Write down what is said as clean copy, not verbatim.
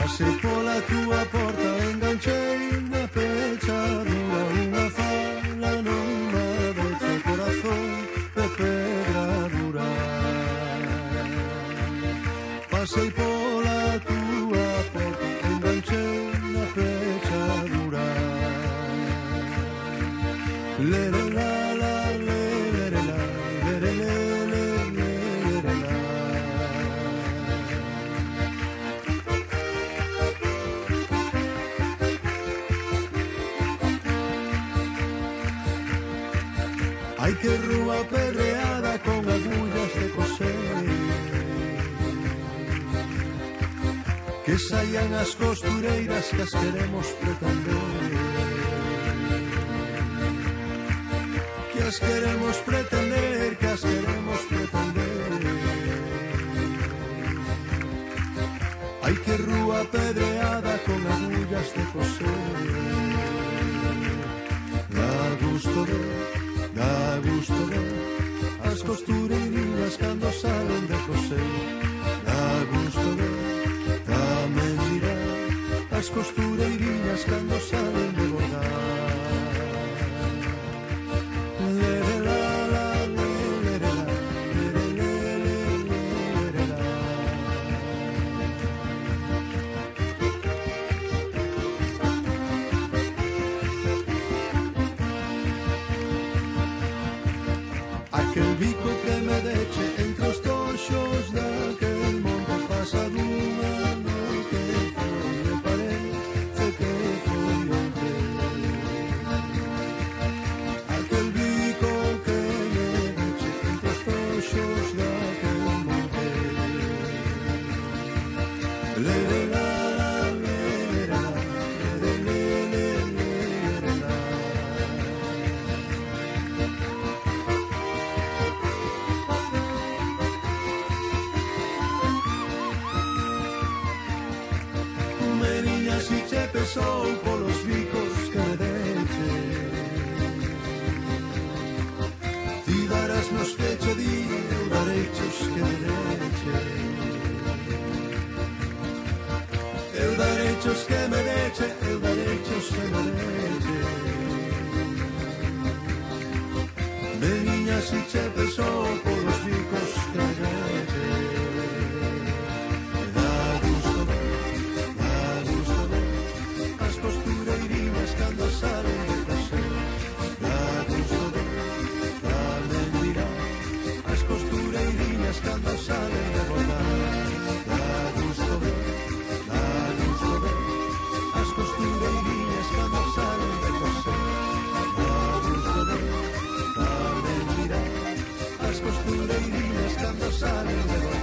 Pasei pola túa porta, enganchei na pechadura, unha fala nunha doce corazón de pedra dura. Pasei pola túa porta, enganchei na pechadura. Lere la la, lere la, lere lere lere la. Ai que rúa pedreada con agullas de coser, que saian as costureiras que as queremos pretender, que as queremos pretender, que as queremos pretender. Ai que rúa pedreada con agullas de coser, dá gusto ver as costureirinhas cando salen de coser, dá gusto ver tamén mirar as costureirinhas cando salen de bordar. Lere la la, lere la, lere lere lere la. Aquel bico que me deche entre os toxos daquel monte pasa dunha noite foi e parece que foi onte. Aquel bico que me deche entre os toxos daquel monte. Lere la la, lere la, lere lere lere la. Meniña, si che pesou polos bicos que me deche, ti darás nos que che di, eu darei os que me deche. Eu darei os que me deche, eu darei os que me deche. Meniña, si che pesou polos bicos que me deche. Cando salen de coser, dá gusto ver, tamén mirar as costureirinhas cando salen de bordar. Dá gusto ver as costureirinhas cando salen de coser, dá gusto ver, tamén mirar as costureirinhas cando salen de bordar.